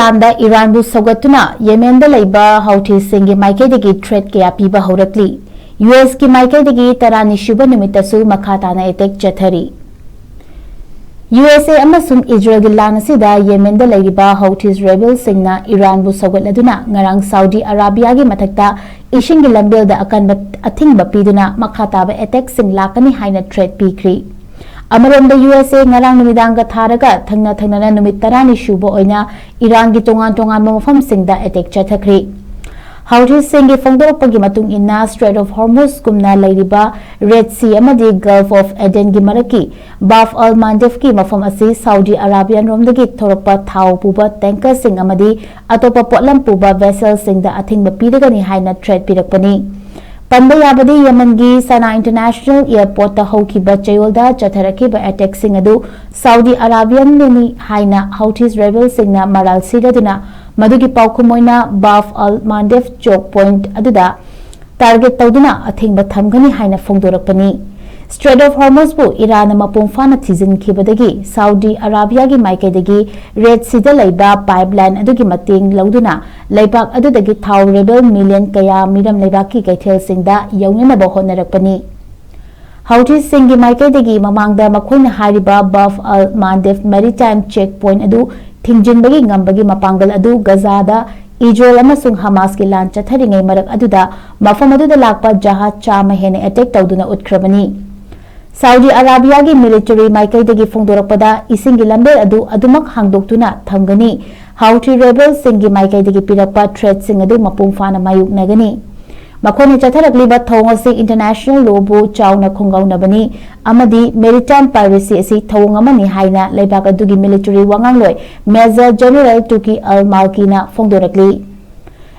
Landa Iranbu Sougattuna Yemen Da Leiba Houthis Singi Maikeidagi threat kaya Piba Hourakli US ki Maikeidagi TANA SUBA NUMITTASU MAKHA TANA attack CHATTHARI USA amasung Israel gi lan asida Yemen Da Leiba Houthis rebel singna Iranbu Sougattuna ngarang Saudi Arabia gi mathakta ising gi lambel da akan athingba piduna makha taba attack sing lakani haina threat pikri Amaron da USA ngarang numidang ga tharaga thangna na numit tarani shubo oina Iran gi tongan mafam sing da attack chathakri Houthis Singi fongdorpagi matung inna Strait of Hormuz kumna leiriba Red Sea amadi Gulf of Aden gi maraki Baf al-Mandeb ki mafam asi Saudi Arabian romdagi thorakpa thau puba tanker sing amadi atopa potlam puba vessel sing da athingba pidagani haina threat pirakpani Panda yabadi Yemen gi Sana International Airport ta hokiba chayolda chatharaki attack sing adu Saudi Arabian nini haina Houthis rebel singna maral siraduna Madugi paukumoina Baf al-Mandeb choke point aduda target tauduna athingba thamgani haina fongdorakpani Strait of Hormuz bu Iran mapung fana thizin khibadagi Saudi Arabia gi Maikeidagi Red Sea da leiba pipeline adugi mating lauduna leibak adudagi thau rebel million kaya miram leibak ki kaithel singda yawnina ba honarakpani Houthis Singi Maikeidagi mamangda makhoina hariba Baf al-Mandeb maritime checkpoint adu Thingjinbagi ngambagi mapangal adu Gaza da Israel amasung Hamas ki lan chatharingai marak aduda mafam aduda lakpa jahaz chama hene attack tauduna utkrabani Saudi Arabia gi military Maikeidagi fongdorakpada ising gi lambel adu adumak hangdoktuna thamgani Houthi rebel Singi Maikeidagi pirakpa threat sing adu mapung fana mayuknagani Makhoni chatharakliba thongasi international law bu chawna khongaunabani amadi maritime piracy asi thong amani haina leibak adugi military wangangloi Major General Tuki al-Malkina fongdorakli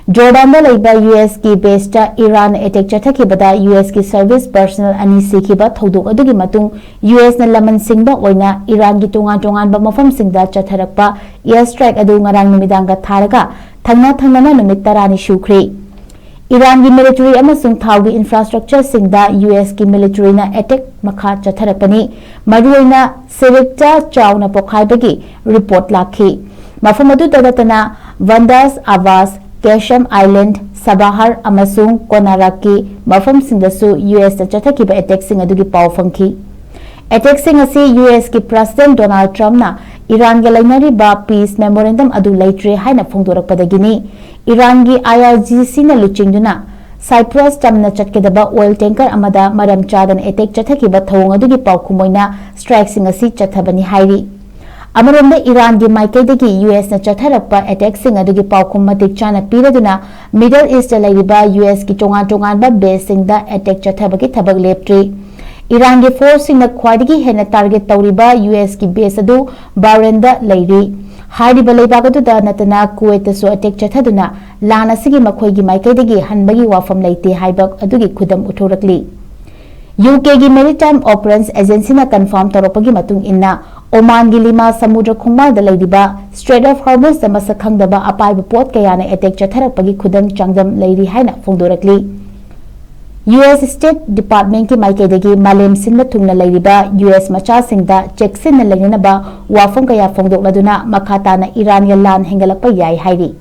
Jordan da leiba US ki base ta Iran attack chathakibada US ki service personnel ani sikhiba thodok adugi matung US na laman singba oina Iran gi tongan ba mafam singda chatharakpa airstrike adu ngarang numidang ga tharaga thangna na numit tarani shukri Iran ki military amasung thau gi infrastructure singda US ki military na attack makha chatharakpani maruina sirikta chawna pokhaibagi report lakhi mafam adu dadatana Vandas Awas Kesham Island Sabahar amasung Konaraki mafam singdasu US ta chathakiba attack sing adugi paw fangki attack sing asi US ki President Donald Trump na Iran ga lainari ba peace memorandum adu laitre haina fongdorakpadagini Iran gi IRGC na luchingduna Cyprus tamna chatkedaba oil tanker amada maram chadan attack chathakiba thawng adugi paw khumoina strike sing asi chathabani hairi Amaronda Iran gi Maikeidagi US na chatharakpa attack sing adugi paukhum matik chana piraduna Middle East la leiba US ki tongan ba base sing da attack chathabagi thabak leptri Iran gi force sing na khwaidagi hena target tawriba US ki base adu Bahrain da leiri hariba leiba adu da natana Kuwait su attack chathaduna lana sigi makhoi gi Maikeidagi hanbagi wafam leite haibak adugi khudam uthorakli UK gi Maritime Operations Agency na confirm taropagi matung inna Oman gi lima samudra khongmal da leidiba Strait of Hormuz da masakhangdaba apaiba port kayana attack chatharakpagi khudam changdam leiri haina fongdorakli US State Department ki Maikeidagi malem sinna thungna leiriba US macha singda checksin na lenginaba wafam kaya fongdokladuna makha tana Iran ya lan hengalakpa yai hairi